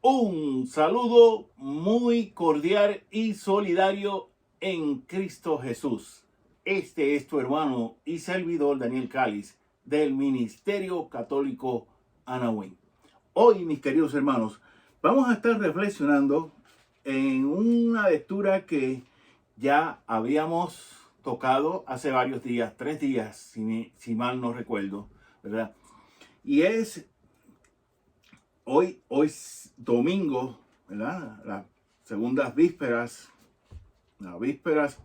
Un saludo muy cordial y solidario en Cristo Jesús. Este es tu hermano y servidor Daniel Cáliz del Ministerio Católico Anahuén. Hoy, mis queridos hermanos, vamos a estar reflexionando en una lectura que ya habíamos tocado hace varios días, 3 días, si mal no recuerdo, ¿verdad? Y es hoy es domingo, ¿verdad? Las segundas vísperas, las vísperas,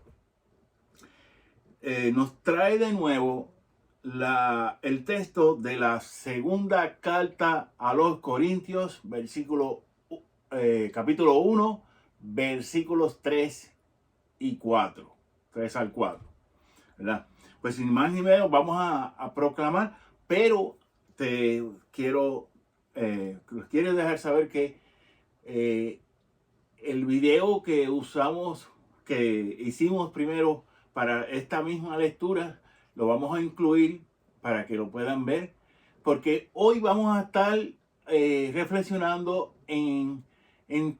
nos trae de nuevo el texto de la segunda carta a los Corintios, capítulo 1, versículos 3 y 4, 3 al 4, ¿verdad? Pues sin más ni menos vamos a proclamar, pero te quiero dejar saber que el video que hicimos primero para esta misma lectura, lo vamos a incluir para que lo puedan ver, porque hoy vamos a estar reflexionando en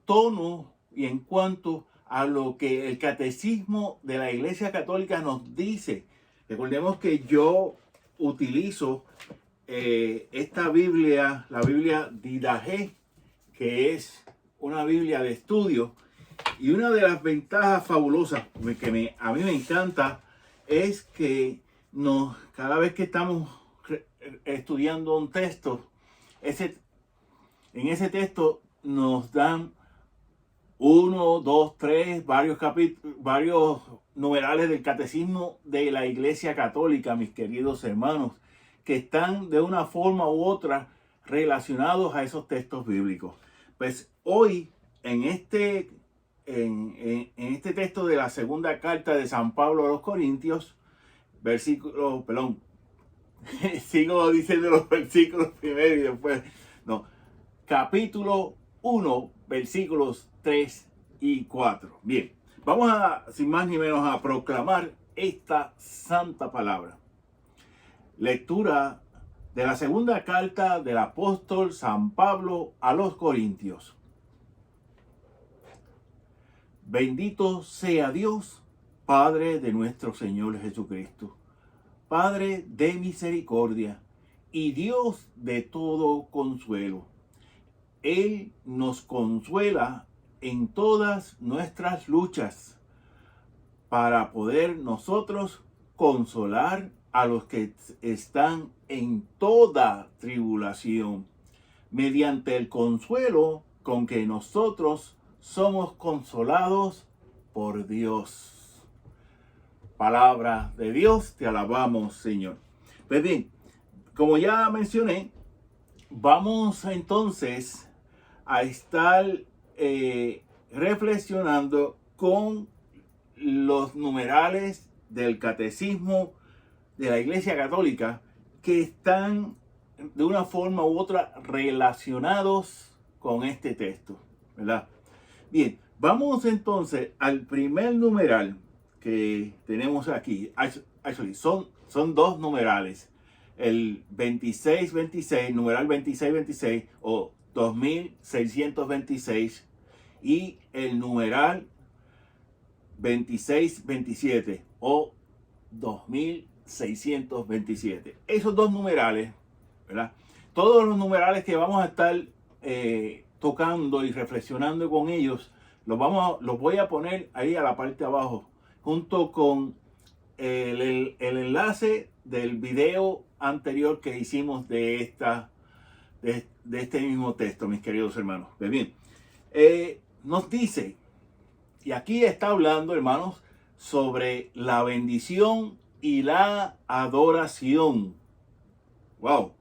tono y en cuanto a lo que el catecismo de la Iglesia Católica nos dice. Recordemos que yo utilizo esta Biblia, la Biblia Didache, que es una Biblia de estudio, y una de las ventajas fabulosas que a mí me encanta es que cada vez que estamos estudiando un texto, en ese texto nos dan 1, 2, 3, varios numerales del catecismo de la Iglesia Católica, mis queridos hermanos, que están de una forma u otra relacionados a esos textos bíblicos. Pues hoy, en este texto de la segunda carta de San Pablo a los Corintios, sigo diciendo los versículos primero y después, capítulo 1, versículos 3 y 4. Bien, vamos sin más ni menos, a proclamar esta santa palabra. Lectura de la segunda carta del apóstol San Pablo a los Corintios. Bendito sea Dios, Padre de nuestro Señor Jesucristo, Padre de misericordia y Dios de todo consuelo. Él nos consuela en todas nuestras luchas, para poder nosotros consolar a los que están en toda tribulación, mediante el consuelo con que nosotros somos consolados por Dios. Palabra de Dios, te alabamos, Señor. Pues bien, como ya mencioné, vamos entonces a estar reflexionando con los numerales del catecismo de la Iglesia Católica, que están de una forma u otra relacionados con este texto, ¿verdad? Bien, vamos entonces al primer numeral que tenemos aquí. Son dos numerales, el 2626, numeral 2626 o 2626, y el numeral 2627 o 2627. Esos dos numerales, ¿verdad? Todos los numerales que vamos a estar tocando y reflexionando con ellos, los voy a poner ahí a la parte de abajo, junto con el enlace del video anterior que hicimos de este mismo texto, mis queridos hermanos. Pues bien, nos dice, y aquí está hablando, hermanos, sobre la bendición y la adoración. Wow.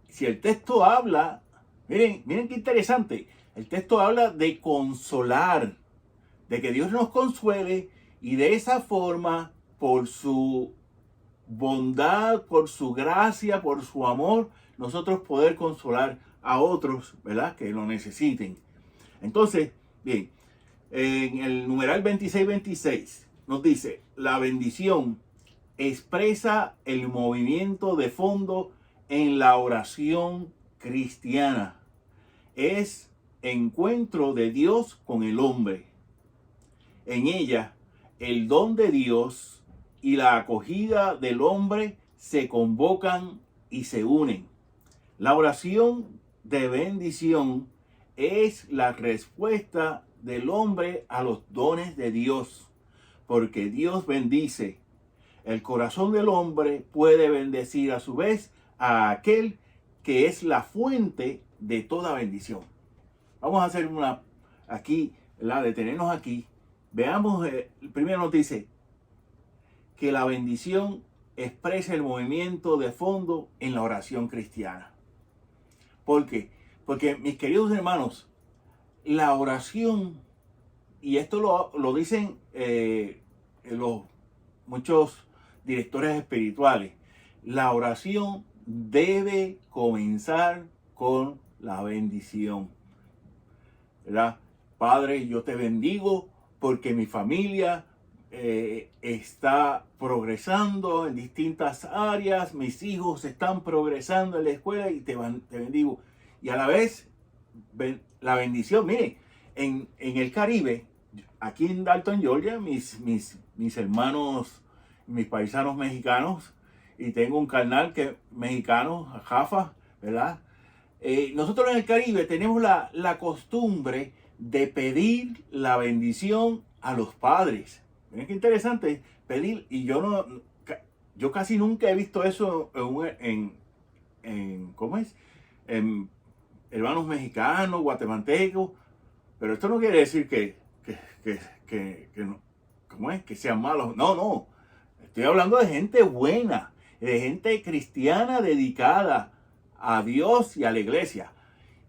Si el texto habla, miren qué interesante. El texto habla de consolar, de que Dios nos consuele, y de esa forma, por su bondad, por su gracia, por su amor, nosotros poder consolar a otros, ¿verdad?, que lo necesiten. Entonces, bien, en el numeral 2626 nos dice: la bendición expresa el movimiento de fondo en la oración cristiana. es encuentro de Dios con el hombre. En ella, el don de Dios y la acogida del hombre se convocan y se unen. La oración de bendición es la respuesta del hombre a los dones de Dios, porque Dios bendice. El corazón del hombre puede bendecir a su vez a aquel que es la fuente de toda bendición. Vamos a hacer una aquí, detenernos aquí. Veamos, primero nos dice que la bendición expresa el movimiento de fondo en la oración cristiana. ¿Por qué? Porque, mis queridos hermanos, la oración, y esto lo dicen muchos directores espirituales, la oración debe comenzar con la bendición, ¿verdad? Padre, yo te bendigo porque mi familia está progresando en distintas áreas, mis hijos están progresando en la escuela y te bendigo. Y a la vez, la bendición, mire, en el Caribe, aquí en Dalton, Georgia, mis hermanos, mis paisanos mexicanos, y tengo un carnal mexicano, Jafa, ¿verdad? Nosotros en el Caribe tenemos la costumbre de pedir la bendición a los padres. Miren qué interesante, pedir, y yo casi nunca he visto eso ¿cómo es? En hermanos mexicanos, guatemaltecos, pero esto no quiere decir que no, ¿cómo es? Que sean malos. No, estoy hablando de gente buena, de gente cristiana dedicada a Dios y a la iglesia.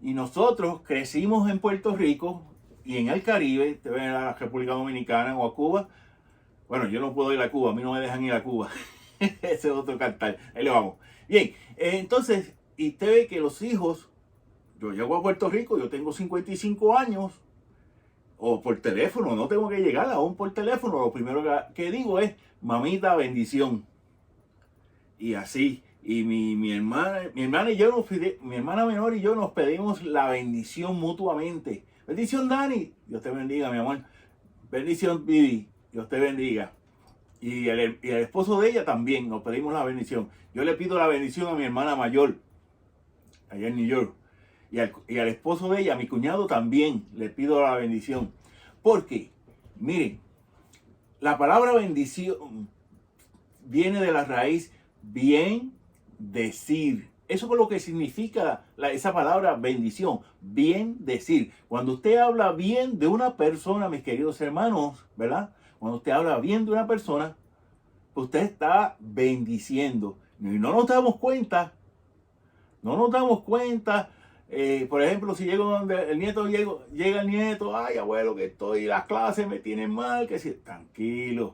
Y nosotros crecimos en Puerto Rico y en el Caribe, te ven a la República Dominicana o a Cuba. Bueno, yo no puedo ir a Cuba, a mí no me dejan ir a Cuba. Ese es otro cartel. Ahí le vamos. Bien, entonces, y usted ve que los hijos, yo llego a Puerto Rico, yo tengo 55 años, o por teléfono, no tengo que llegar aún por teléfono. Lo primero que digo es, mamita, bendición. Y así, y mi hermana y yo mi hermana menor y yo nos pedimos la bendición mutuamente. Bendición, Dani, Dios te bendiga, mi amor. Bendición, Vivi, Dios te bendiga. Y el esposo de ella también nos pedimos la bendición. Yo le pido la bendición a mi hermana mayor, allá en New York. Y al esposo de ella, a mi cuñado también, le pido la bendición. Porque, miren, la palabra bendición viene de la raíz bien decir. Eso es lo que significa esa palabra bendición, bien decir. Cuando usted habla bien de una persona, mis queridos hermanos, ¿verdad? Cuando usted habla bien de una persona, usted está bendiciendo. Y no nos damos cuenta. Por ejemplo, si llego donde el nieto llega el nieto, ay abuelo, que estoy en las clases, me tienen mal, que si, tranquilo,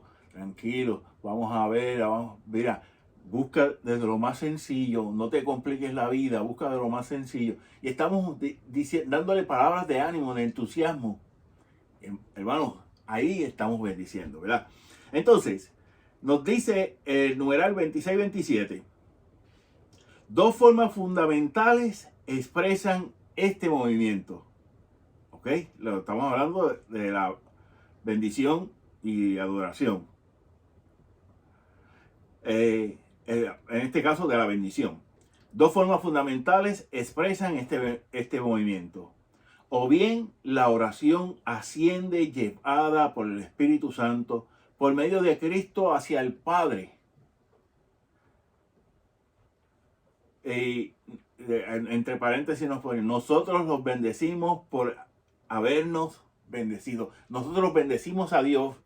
vamos a ver, mira, busca desde lo más sencillo, no te compliques la vida, busca de lo más sencillo. Y estamos dándole palabras de ánimo, de entusiasmo. Hermanos, ahí estamos bendiciendo, ¿verdad? Entonces, nos dice el numeral 26-27. Dos formas fundamentales expresan este movimiento. ¿Ok? Estamos hablando de la bendición y adoración. En este caso, de la bendición. Dos formas fundamentales expresan este movimiento. O bien la oración asciende llevada por el Espíritu Santo por medio de Cristo hacia el Padre. Entre paréntesis nos ponen, nosotros los bendecimos por habernos bendecido. Nosotros bendecimos a Dios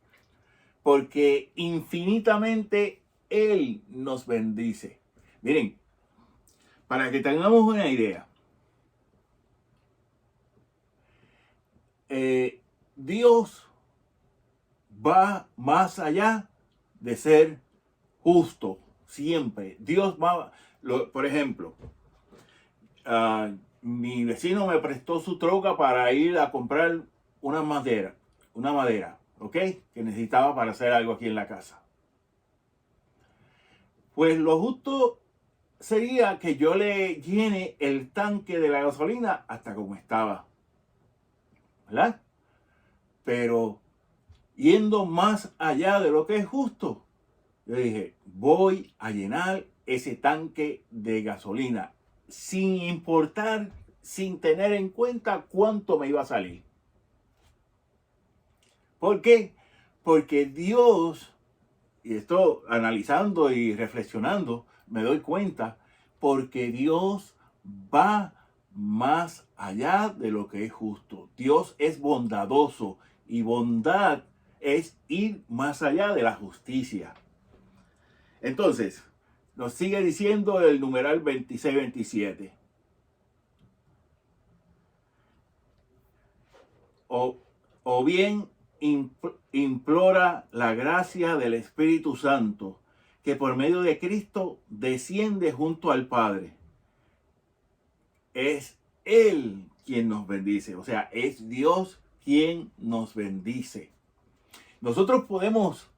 porque infinitamente Él nos bendice. Miren, para que tengamos una idea, Dios va más allá de ser justo, siempre. Dios va, por ejemplo, mi vecino me prestó su troca para ir a comprar una madera, ¿ok? Que necesitaba para hacer algo aquí en la casa. Pues lo justo sería que yo le llene el tanque de la gasolina hasta como estaba, ¿verdad? Pero yendo más allá de lo que es justo, yo dije, voy a llenar ese tanque de gasolina sin importar, sin tener en cuenta cuánto me iba a salir. ¿Por qué? Porque Dios, y esto analizando y reflexionando, me doy cuenta, porque Dios va más allá de lo que es justo. Dios es bondadoso y bondad es ir más allá de la justicia. Entonces, nos sigue diciendo el numeral 26-27. O bien implora la gracia del Espíritu Santo, que por medio de Cristo desciende junto al Padre. Es Él quien nos bendice, o sea, es Dios quien nos bendice. Nosotros podemos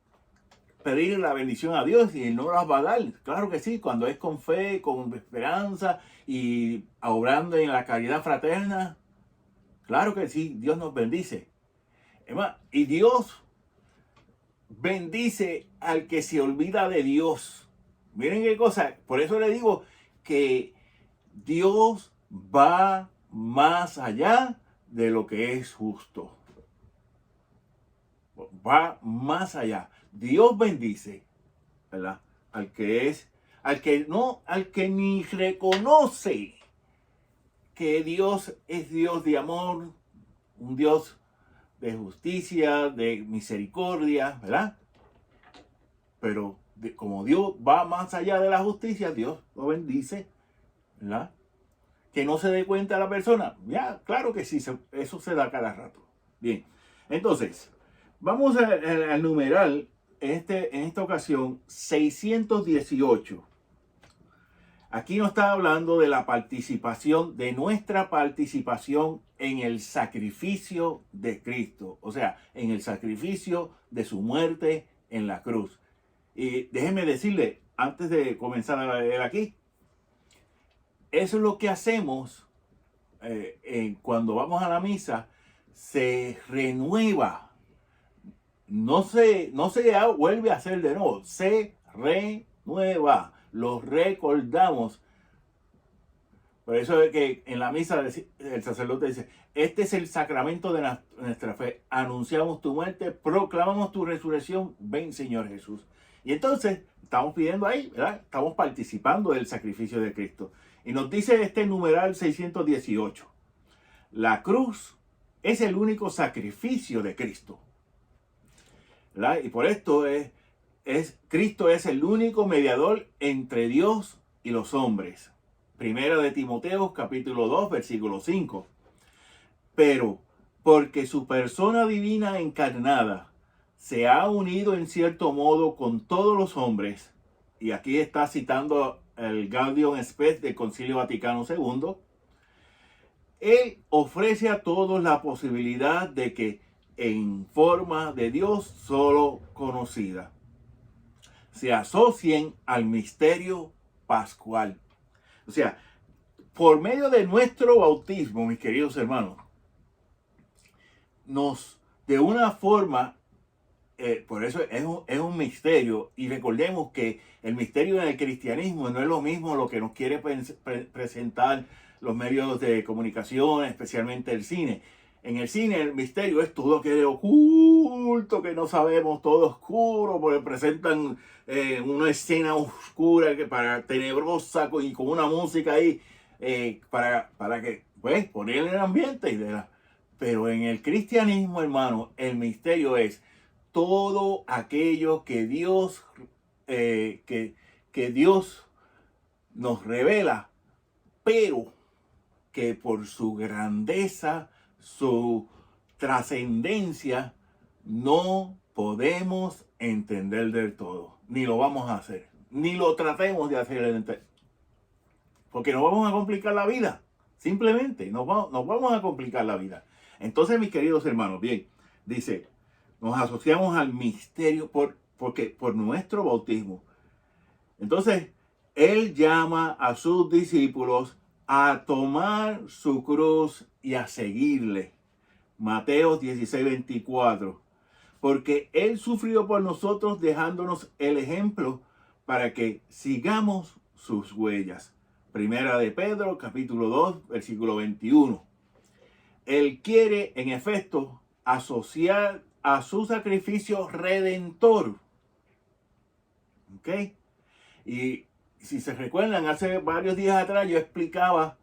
pedir la bendición a Dios y Él no las va a dar. Claro que sí, cuando es con fe, con esperanza y obrando en la caridad fraterna. Claro que sí, Dios nos bendice. Y Dios bendice al que se olvida de Dios. Miren qué cosa. Por eso le digo que Dios va más allá de lo que es justo. Va más allá. Dios bendice, ¿verdad? Al que ni reconoce que Dios es Dios de amor, un Dios de justicia, de misericordia, ¿verdad? Pero como Dios va más allá de la justicia, Dios lo bendice, ¿verdad? Que no se dé cuenta la persona. Ya, claro que sí, eso se da cada rato. Bien, entonces, vamos al numeral, en esta ocasión, 618. Aquí nos está hablando de la participación, de nuestra participación en el sacrificio de Cristo. O sea, en el sacrificio de su muerte en la cruz. Y déjenme decirle, antes de comenzar a leer aquí, eso es lo que hacemos cuando vamos a la misa. Se renueva. No se vuelve a hacer de nuevo. Se renueva. Lo recordamos. Por eso es que en la misa el sacerdote dice, este es el sacramento de nuestra fe. Anunciamos tu muerte, proclamamos tu resurrección. Ven, Señor Jesús. Y entonces estamos pidiendo ahí, ¿verdad? Estamos participando del sacrificio de Cristo. Y nos dice este numeral 618. La cruz es el único sacrificio de Cristo, ¿verdad? Y por esto Cristo es el único mediador entre Dios y los hombres. Primera de Timoteo, capítulo 2, versículo 5. Pero porque su persona divina encarnada se ha unido en cierto modo con todos los hombres, y aquí está citando el Gaudium Spes del Concilio Vaticano II, Él ofrece a todos la posibilidad de que en forma de Dios solo conocida se asocien al misterio pascual. O sea, por medio de nuestro bautismo, mis queridos hermanos, de una forma, por eso es un misterio, y recordemos que el misterio en el cristianismo no es lo mismo lo que nos quiere presentar los medios de comunicación, especialmente el cine. En el cine el misterio es todo que es oculto, que no sabemos, todo oscuro, porque presentan una escena oscura, tenebrosa, y con una música ahí, para que, pues, poner el ambiente. Pero en el cristianismo, hermano, el misterio es todo aquello que Dios, que Dios nos revela, pero que por su grandeza, su trascendencia, no podemos entender del todo, ni lo vamos a hacer, ni lo tratemos de hacer, porque nos vamos a complicar la vida, simplemente nos vamos a complicar la vida. Entonces, mis queridos hermanos, bien, dice, nos asociamos al misterio porque por nuestro bautismo. Entonces, Él llama a sus discípulos a tomar su cruz y a seguirle. Mateo 16:24. Porque Él sufrió por nosotros dejándonos el ejemplo para que sigamos sus huellas. Primera de Pedro, capítulo 2, versículo 21. Él quiere, en efecto, asociar a su sacrificio redentor. ¿Ok? Y si se recuerdan, hace varios días atrás yo explicaba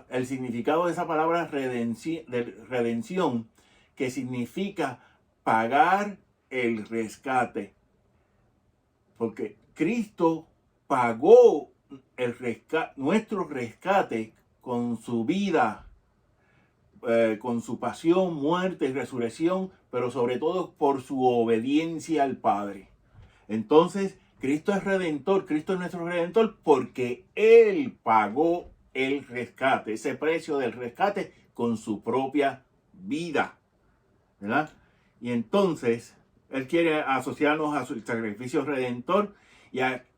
el significado de esa palabra redención, que significa pagar el rescate. Porque Cristo pagó nuestro rescate con su vida, con su pasión, muerte y resurrección, pero sobre todo por su obediencia al Padre. Entonces, Cristo es redentor, Cristo es nuestro redentor porque Él pagó el rescate, ese precio del rescate con su propia vida, ¿verdad? Y entonces, Él quiere asociarnos a su sacrificio redentor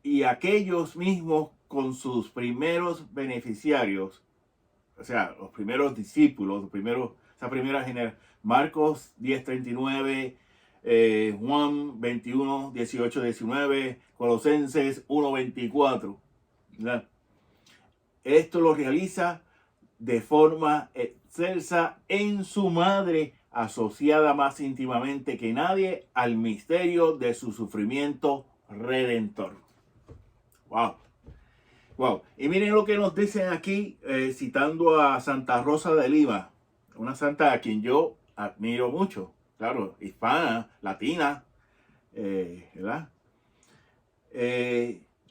y aquellos mismos con sus primeros beneficiarios, o sea, los primeros discípulos, esa primera generación. Marcos 10:39, Juan 21:18-19, Colosenses 1:24. Esto lo realiza de forma excelsa en su madre, asociada más íntimamente que nadie al misterio de su sufrimiento redentor. Wow. Wow. Y miren lo que nos dicen aquí, citando a Santa Rosa de Lima, una santa a quien yo admiro mucho, claro, hispana, latina, ¿verdad?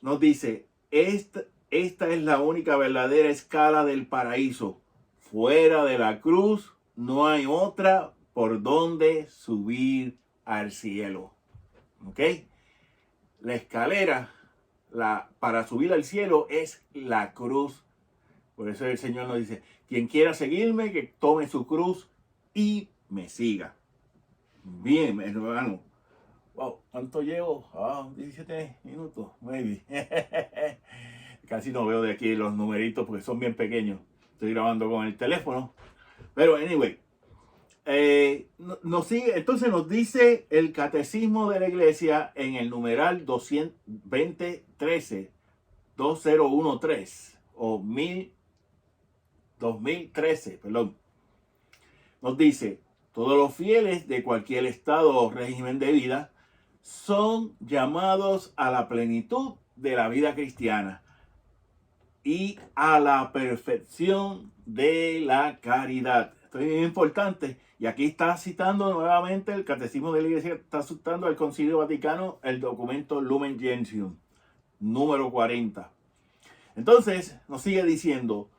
Nos dice, esta es la única verdadera escala del paraíso. Fuera de la cruz no hay otra por donde subir al cielo. ¿Ok? La escalera para subir al cielo es la cruz. Por eso el Señor nos dice, quien quiera seguirme, que tome su cruz y me siga. Bien, hermano. Wow, ¿cuánto llevo? 17 minutos, maybe. Casi no veo de aquí los numeritos porque son bien pequeños. Estoy grabando con el teléfono. Pero, anyway. Entonces nos dice el Catecismo de la Iglesia en el numeral 2013 o 2013, perdón. Nos dice, todos los fieles de cualquier estado o régimen de vida son llamados a la plenitud de la vida cristiana y a la perfección de la caridad. Esto es muy importante. Y aquí está citando nuevamente el Catecismo de la Iglesia, está citando al Concilio Vaticano, el documento Lumen Gentium, número 40. Entonces, nos sigue diciendo,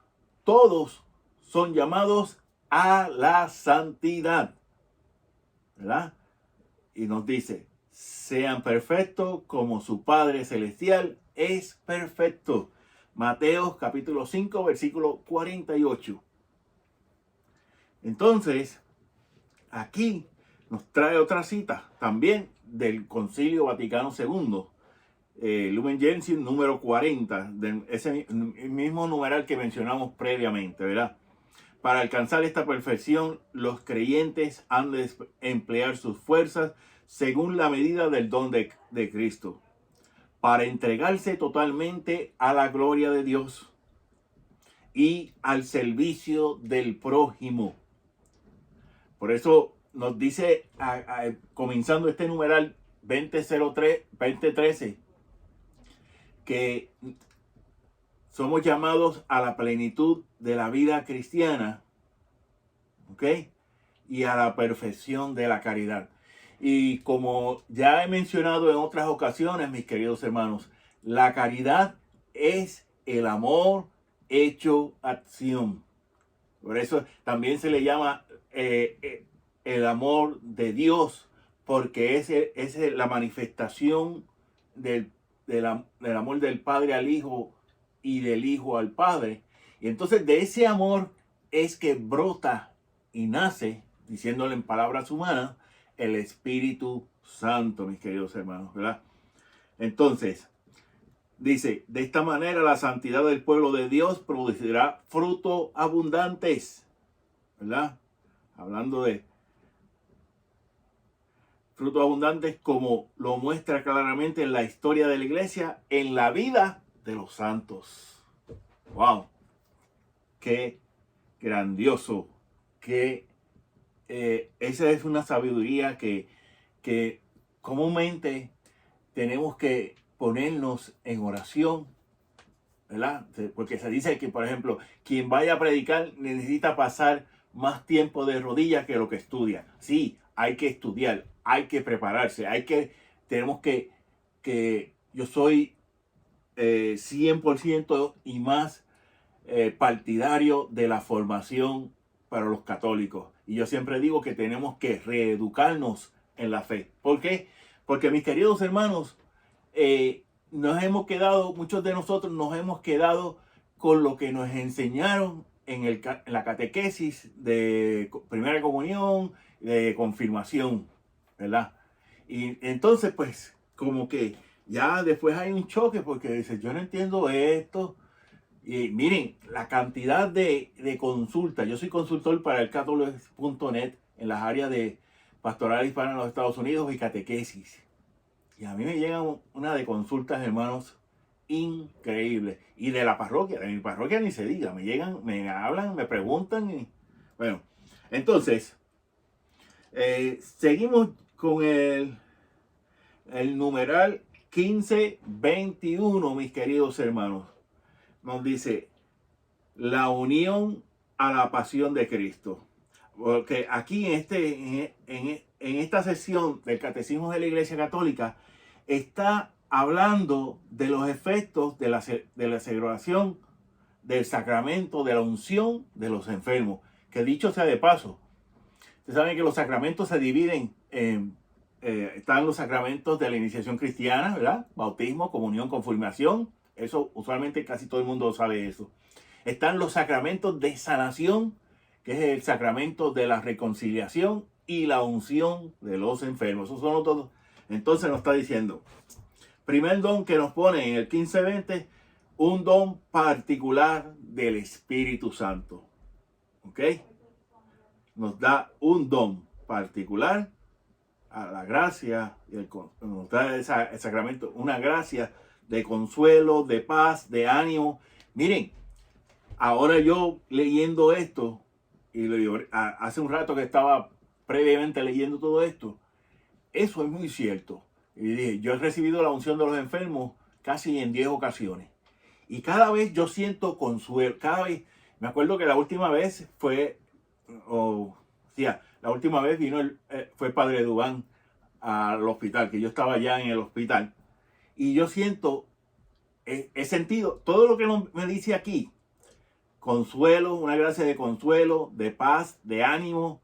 todos son llamados a la santidad, ¿verdad? Y nos dice, sean perfectos como su Padre Celestial es perfecto. Mateo capítulo 5, versículo 48. Entonces, aquí nos trae otra cita también del Concilio Vaticano II, Lumen Gentium número 40, ese mismo numeral que mencionamos previamente, ¿verdad? Para alcanzar esta perfección, los creyentes han de emplear sus fuerzas según la medida del don de Cristo, para entregarse totalmente a la gloria de Dios y al servicio del prójimo. Por eso nos dice, comenzando este numeral 2013, que somos llamados a la plenitud de la vida cristiana, ¿ok? Y a la perfección de la caridad. Y como ya he mencionado en otras ocasiones, mis queridos hermanos, la caridad es el amor hecho acción. Por eso también se le llama el amor de Dios, porque es la manifestación del amor del Padre al Hijo y del Hijo al Padre. Y entonces de ese amor es que brota y nace, diciéndole en palabras humanas, el Espíritu Santo, mis queridos hermanos, ¿verdad? Entonces, Dice, de esta manera la santidad del pueblo de Dios producirá frutos abundantes, ¿verdad? Hablando de frutos abundantes como lo muestra claramente en la historia de la iglesia, en la vida de los santos. ¡Wow! ¡Qué grandioso! Esa es una sabiduría que comúnmente tenemos que ponernos en oración, ¿verdad? Porque se dice que, por ejemplo, quien vaya a predicar necesita pasar más tiempo de rodillas que lo que estudia. Sí, hay que estudiar, hay que prepararse, tenemos que yo soy 100% y más partidario de la formación para los católicos. Y yo siempre digo que tenemos que reeducarnos en la fe. ¿Por qué? Porque mis queridos hermanos, muchos de nosotros nos hemos quedado con lo que nos enseñaron en la catequesis de primera comunión, de confirmación, ¿verdad? Y entonces, pues, como que ya después hay un choque porque dice, yo no entiendo esto. Y miren, la cantidad de consultas. Yo soy consultor para el catholics.net en las áreas de pastoral hispana en los Estados Unidos y catequesis. Y a mí me llegan una de consultas, hermanos, increíbles. Y de mi parroquia ni se diga. Me llegan, me hablan, me preguntan. Bueno, entonces, seguimos con el numeral 1521, mis queridos hermanos. Nos dice, la unión a la pasión de Cristo. Porque aquí en esta sesión del Catecismo de la Iglesia Católica está hablando de los efectos de la celebración del sacramento de la unción de los enfermos. Que dicho sea de paso, ustedes saben que los sacramentos se dividen están los sacramentos de la iniciación cristiana, ¿verdad? Bautismo, comunión, confirmación. Eso usualmente casi todo el mundo sabe eso. Están los sacramentos de sanación, que es el sacramento de la reconciliación y la unción de los enfermos. Esos son los dos. Entonces nos está diciendo, primer don que nos pone en el 15:20, un don particular del Espíritu Santo. ¿Ok? Nos da un don particular a la gracia, nos da el sacramento, una gracia de consuelo, de paz, de ánimo. Miren, ahora yo leyendo esto, hace un rato que estaba previamente leyendo todo esto, eso es muy cierto. Y dije, yo he recibido la unción de los enfermos casi en 10 ocasiones. Y cada vez yo siento consuelo, me acuerdo que la última vez la última vez fue Padre Dubán al hospital, que yo estaba ya en el hospital. Y yo he sentido todo lo que me dice aquí. Consuelo, una gracia de consuelo, de paz, de ánimo,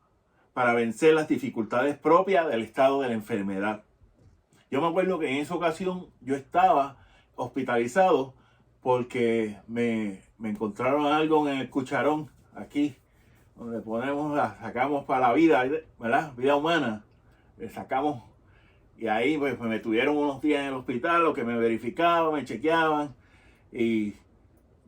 para vencer las dificultades propias del estado de la enfermedad. Yo me acuerdo que en esa ocasión yo estaba hospitalizado porque me encontraron algo en el cucharón, aquí, donde sacamos para la vida, ¿verdad? Vida humana, le sacamos, y ahí pues me tuvieron unos días en el hospital, lo que me verificaban, me chequeaban, y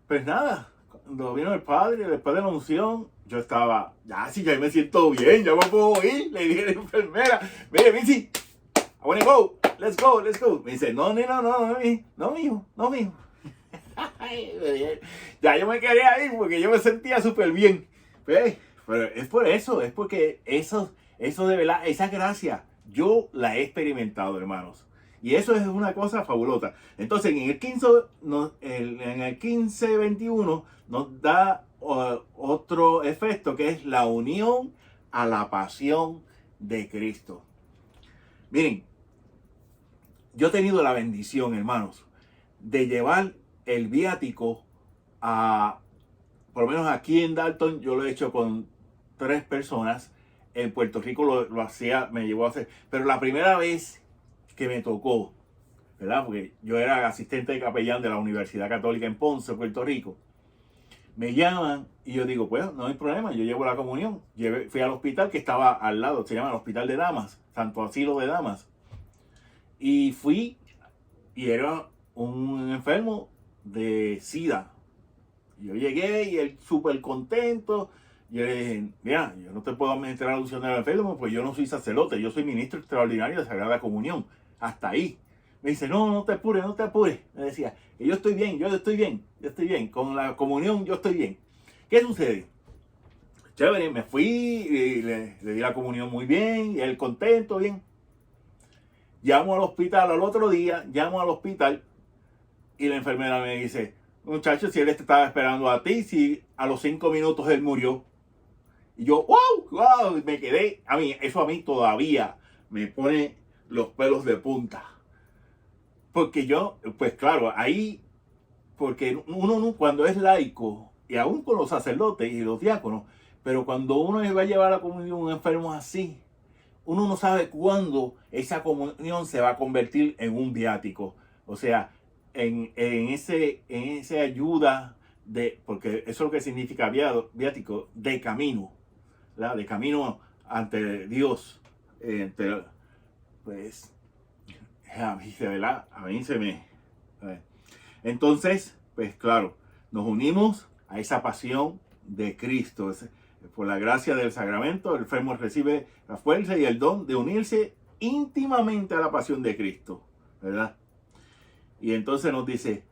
pues nada, cuando vino el padre, después de la unción, yo estaba, ya me siento bien, ya me puedo ir. Le dije a la enfermera, mire, Vinci, I wanna go, let's go. Me dice, no, mijo. Ya yo me quería ir porque yo me sentía súper bien. Pero es por eso, es porque eso de verdad, esa gracia, yo la he experimentado, hermanos. Y eso es una cosa fabulosa. Entonces, en el 15:21 nos da otro efecto, que es la unión a la pasión de Cristo. Miren, yo he tenido la bendición, hermanos, de llevar el viático por lo menos aquí en Dalton, yo lo he hecho con 3 personas. En Puerto Rico lo hacía, me llevó a hacer. Pero la primera vez que me tocó, ¿verdad? Porque yo era asistente de capellán de la Universidad Católica en Ponce, Puerto Rico. Me llaman y yo digo, pues no hay problema, yo llevo la comunión. Fui al hospital que estaba al lado, se llama el Hospital de Damas, Santo Asilo de Damas. Y fui, y era un enfermo de SIDA. Yo llegué y él súper contento. Yo le dije, mira, yo no te puedo administrar la unción del enfermo, pues yo no soy sacerdote, yo soy ministro extraordinario de Sagrada Comunión. Hasta ahí. Me dice, no, no te apures, no te apures. Me decía, que yo estoy bien, yo estoy bien, yo estoy bien. Con la comunión yo estoy bien. ¿Qué sucede? Chévere, me fui y le di la comunión muy bien, y él contento, bien. Llamo al hospital al otro día, llamo al hospital y la enfermera me dice, muchacho, si él te estaba esperando a ti, si a los 5 minutos él murió. Y yo, wow, me quedé, eso a mí todavía me pone los pelos de punta. Porque yo, pues claro, ahí, porque uno cuando es laico, y aún con los sacerdotes y los diáconos, pero cuando uno va a llevar a la comunión a un enfermo así, uno no sabe cuándo esa comunión se va a convertir en un viático. O sea, en esa ayuda de, porque eso es lo que significa viático, de camino, ¿verdad? De camino ante Dios. Pues, a mí, de verdad, a mí se me... Entonces, pues claro, nos unimos a esa pasión de Cristo. Por la gracia del sacramento, el enfermo recibe la fuerza y el don de unirse íntimamente a la pasión de Cristo, ¿verdad? Y entonces nos dice,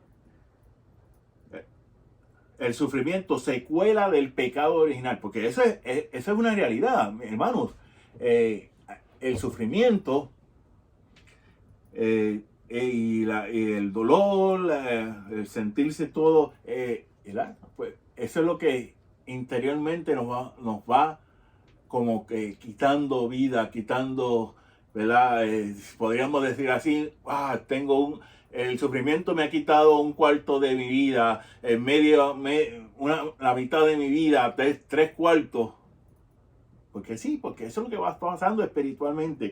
el sufrimiento secuela del pecado original, porque eso es una realidad, hermanos. El sufrimiento y el dolor, el sentirse todo, pues eso es lo que interiormente nos va como que quitando vida, quitando, ¿verdad? Podríamos decir así, el sufrimiento me ha quitado un cuarto de mi vida, la mitad de mi vida, tres cuartos. Porque sí, porque eso es lo que va pasando espiritualmente.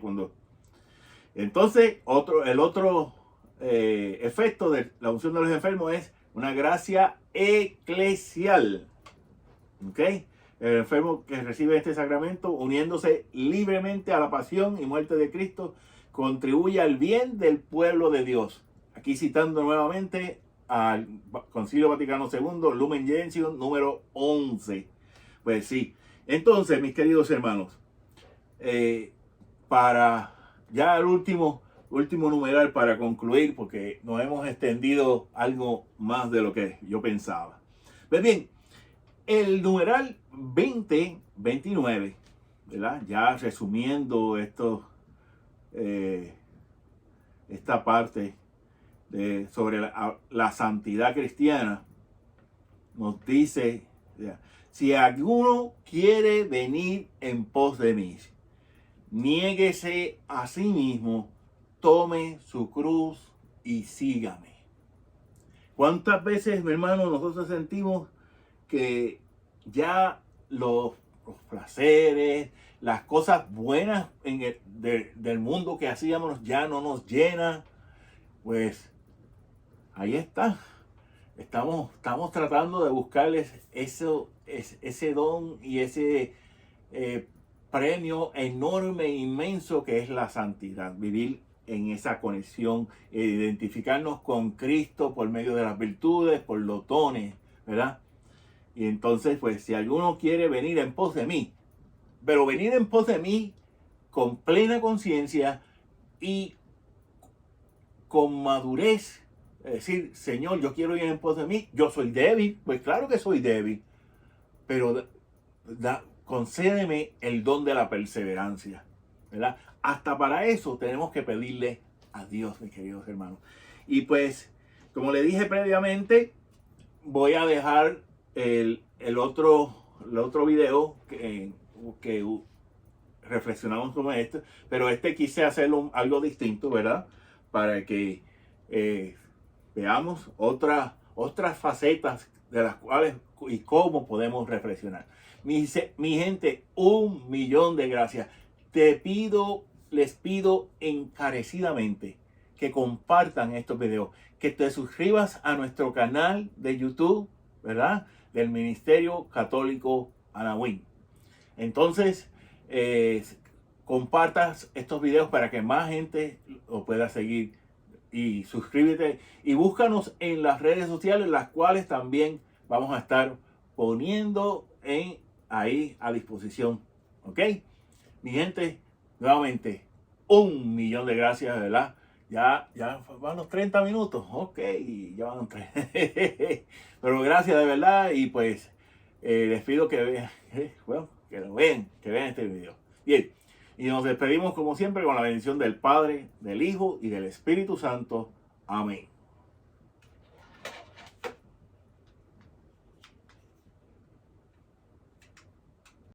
Entonces, el otro efecto de la unción de los enfermos es una gracia eclesial. ¿Ok? El enfermo que recibe este sacramento, uniéndose libremente a la pasión y muerte de Cristo, contribuye al bien del pueblo de Dios. Aquí citando nuevamente al Concilio Vaticano II, Lumen Gentium número 11. Pues sí. Entonces, mis queridos hermanos, para ya el último numeral para concluir, porque nos hemos extendido algo más de lo que yo pensaba. Pues bien, el numeral 2029, ¿verdad? Ya resumiendo esta parte sobre la santidad cristiana, nos dice, si alguno quiere venir en pos de mí, niéguese a sí mismo, tome su cruz y sígame. ¿Cuántas veces, mi hermano, nosotros sentimos que ya los placeres, las cosas buenas del mundo que hacíamos ya no nos llenan? Pues ahí está. Estamos tratando de buscarles ese don y ese premio enorme e inmenso que es la santidad. Vivir en esa conexión, identificarnos con Cristo por medio de las virtudes, por los dones, ¿verdad? Y entonces, pues, si alguno quiere venir en pos de mí, pero venir en pos de mí con plena conciencia y con madurez, es decir, Señor, yo quiero ir en pos de mí, yo soy débil, pues claro que soy débil, pero concédeme el don de la perseverancia, ¿verdad? Hasta para eso tenemos que pedirle a Dios, mis queridos hermanos. Y pues, como le dije previamente, voy a dejar el otro video que reflexionamos sobre esto, pero quise hacerlo algo distinto, ¿verdad? Para que veamos otras facetas de las cuales y cómo podemos reflexionar. Mi gente, 1.000.000 de gracias. Les pido encarecidamente que compartan estos videos, que te suscribas a nuestro canal de YouTube, ¿verdad? Del Ministerio Católico Anahuín. Entonces, compartas estos videos para que más gente lo pueda seguir y suscríbete y búscanos en las redes sociales, las cuales también vamos a estar poniendo ahí a disposición. ¿Ok? Mi gente, nuevamente, 1.000.000 de gracias, ¿verdad? Ya van los 30 minutos. Ok, ya van 3. Pero gracias de verdad y pues les pido que vean, bueno, que lo vean, que vean este video. Bien, y nos despedimos como siempre con la bendición del Padre, del Hijo y del Espíritu Santo. Amén.